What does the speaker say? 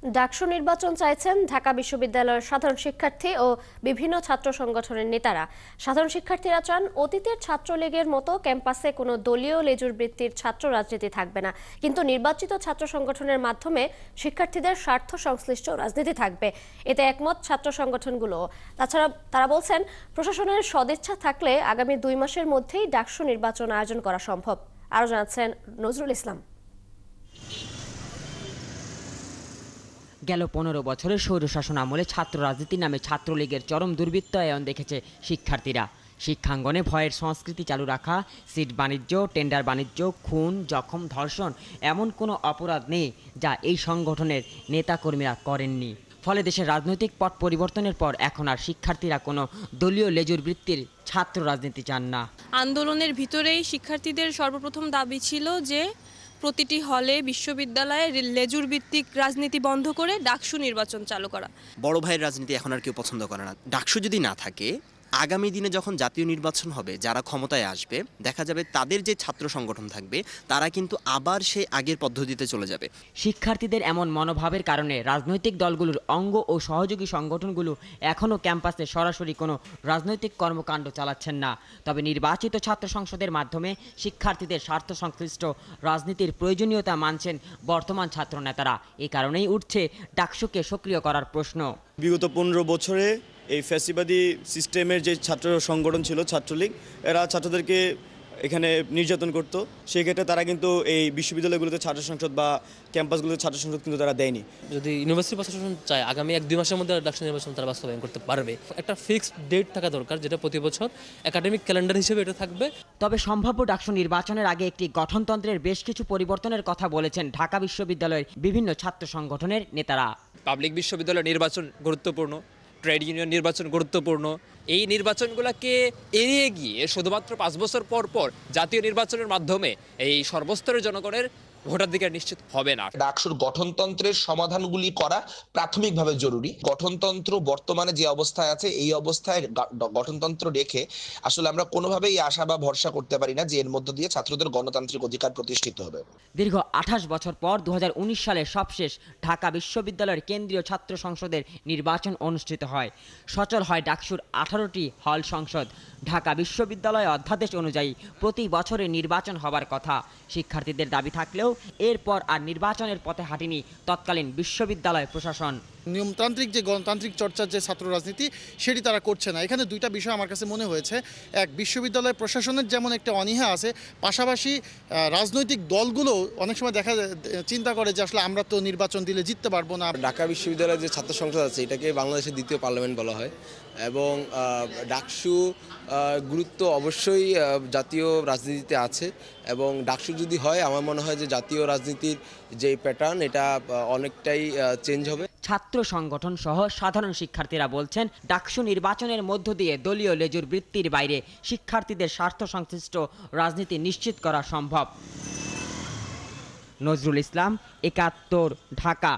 ডাকসু নির্বাচন চাইছেন ঢাকা বিশ্ববিদ্যালয়ের সাধারণ শিক্ষার্থী ও বিভিন্ন ছাত্র সংগঠনের নেতারা। সাধারণ শিক্ষার্থীরা চান অতীতের ছাত্রলীগের মতো ক্যাম্পাসে কোনো দলীয় লেজুর বৃত্তির ছাত্র রাজনীতি থাকবে না, কিন্তু নির্বাচিত ছাত্র সংগঠনের মাধ্যমে শিক্ষার্থীদের স্বার্থ সংশ্লিষ্ট রাজনীতি থাকবে। এতে একমত ছাত্র সংগঠনগুলো। তাছাড়া তারা বলছেন, প্রশাসনের সদিচ্ছা থাকলে আগামী 2 মাসের মধ্যেই ডাকসু নির্বাচন আয়োজন করা সম্ভব। আরও জানাচ্ছেন নজরুল ইসলাম। গেল 15 বছরের স্বৈরশাসন আমলে ছাত্র রাজনীতি নামে ছাত্রলীগের চরম দুর্বৃত্তায়ন দেখেছে শিক্ষার্থীরা। শিক্ষাঙ্গনে ভয়ের সংস্কৃতি চালু রাখা, সিট বাণিজ্য, টেন্ডার বাণিজ্য, খুন, জখম, ধর্ষণ এমন কোনো অপরাধ নেই যা এই সংগঠনের নেতাকর্মীরা করেননি। ফলে দেশের রাজনৈতিক পট পরিবর্তনের পর এখন আর শিক্ষার্থীরা কোনো দলীয় লেজুর বৃত্তির ছাত্র রাজনীতি চান না। আন্দোলনের ভিতরেই শিক্ষার্থীদের সর্বপ্রথম দাবি ছিল যে প্রতিটি হলে বিশ্ববিদ্যালয়ে লেজুর ভিত্তিক রাজনীতি বন্ধ করে ডাকসু নির্বাচন চালু করা। বড় ভাইয়ের রাজনীতি এখন আর কেউ পছন্দ করে না। ডাকসু যদি না থাকে, আগামী দিনে যখন জাতীয় নির্বাচন হবে, যারা ক্ষমতায় আসবে, দেখা যাবে তাদের যে ছাত্র সংগঠন থাকবে তারা কিন্তু আবার সেই আগের পদ্ধতিতে চলে যাবে। শিক্ষার্থীদের এমন মনোভাবের কারণে রাজনৈতিক দলগুলোর অঙ্গ ও সহযোগী সংগঠনগুলো এখনও ক্যাম্পাসে সরাসরি কোনো রাজনৈতিক কর্মকাণ্ড চালাচ্ছেন না। তবে নির্বাচিত ছাত্র সংসদের মাধ্যমে শিক্ষার্থীদের স্বার্থ সংশ্লিষ্ট রাজনীতির প্রয়োজনীয়তা মানছেন বর্তমান ছাত্র নেতারা। এ কারণেই উঠছে ডাকসুকে সক্রিয় করার প্রশ্ন। বিগত 15 বছরে এই ফ্যাসিবাদী সিস্টেমের যে ছাত্র সংগঠন ছিল ছাত্রলীগ, এরা ছাত্রদেরকে এখানে নির্যাতন করতো। সেই ক্ষেত্রে তারা কিন্তু এই বিশ্ববিদ্যালয়গুলোতে ছাত্র সংসদ বা ক্যাম্পাসগুলোতে ছাত্র সংসদ কিন্তু তারা দেয়নি। যদি ইউনিভার্সিটি প্রশাসন চায় আগামী 1-2 মাসের মধ্যে ডাকসু নির্বাচন তারা বাস্তবায়ন করতে পারবে। একটা ফিক্সড ডেট থাকা দরকার, যেটা প্রতি বছর একাডেমিক ক্যালেন্ডার হিসেবে এটা থাকবে। তবে সম্ভাব্য ডাকসু নির্বাচনের আগে একটি গঠনতন্ত্রের বেশ কিছু পরিবর্তনের কথা বলেছেন ঢাকা বিশ্ববিদ্যালয়ের বিভিন্ন ছাত্র সংগঠনের নেতারা। পাবলিক বিশ্ববিদ্যালয় নির্বাচন গুরুত্বপূর্ণ, ট্রেড ইউনিয়ন নির্বাচন গুরুত্বপূর্ণ। এই নির্বাচনগুলোকে এড়িয়ে গিয়ে শুধুমাত্র 5 বছর পর পর জাতীয় নির্বাচনের মাধ্যমে এই সর্বস্তরের জনগণের ভোটাধিকার নিশ্চিত হবে না। ডাকসুর গঠনতন্ত্রের সমাধানগুলি করা প্রাথমিকভাবে জরুরি। গঠনতন্ত্র বর্তমানে যে অবস্থায় আছে, এই অবস্থায় গঠনতন্ত্র রেখে আসলে আমরা কোনোভাবেই আশা বা ভরসা করতে পারি না যে এর মধ্য দিয়ে ছাত্রদের গণতান্ত্রিক অধিকার প্রতিষ্ঠিত হবে। দীর্ঘ 28 বছর পর 2019 সালে সবশেষ ঢাকা বিশ্ববিদ্যালয়ের কেন্দ্রীয় ছাত্র সংসদের নির্বাচন অনুষ্ঠিত হয়। সচল হয় ডাকসুর 18টি হল সংসদ। ঢাকা বিশ্ববিদ্যালয় অধ্যাদেশ অনুযায়ী প্রতি বছরে নির্বাচন হবার কথা। শিক্ষার্থীদের দাবি থাকলেও এরপর আর নির্বাচনের পথে হাঁটেনি তৎকালীন বিশ্ববিদ্যালয় প্রশাসন। নিয়মতান্ত্রিক যে গণতান্ত্রিক চর্চার যে ছাত্র রাজনীতি, সেটি তারা করছে না। এখানে দুইটা বিষয় আমার কাছে মনে হয়েছে। এক, বিশ্ববিদ্যালয় প্রশাসনের যেমন একটা অনীহা আছে, পাশাপাশি রাজনৈতিক দলগুলো অনেক সময় চিন্তা করে যে আসলে আমরা তো নির্বাচন দিলে জিততে পারবো না। ঢাকা বিশ্ববিদ্যালয়ের যে ছাত্র সংসদ আছে, এটাকে বাংলাদেশের দ্বিতীয় পার্লামেন্ট বলা হয় এবং ডাকসু গুরুত্ব অবশ্যই জাতীয় রাজনীতিতে আছে এবং ডাকসু যদি হয়, আমার মনে হয় যে জাতীয় রাজনীতির যে প্যাটার্ন, এটা অনেকটাই চেঞ্জ হবে। ছাত্র সংগঠন সহ সাধারণ শিক্ষার্থীরা বলছেন, ডাকসু নির্বাচনের মধ্য দিয়ে দলীয় লেজুর বৃত্তির বাইরে শিক্ষার্থীদের স্বার্থ সংশ্লিষ্ট রাজনীতি নিশ্চিত করা সম্ভব। নজরুল ইসলাম, 71, ঢাকা।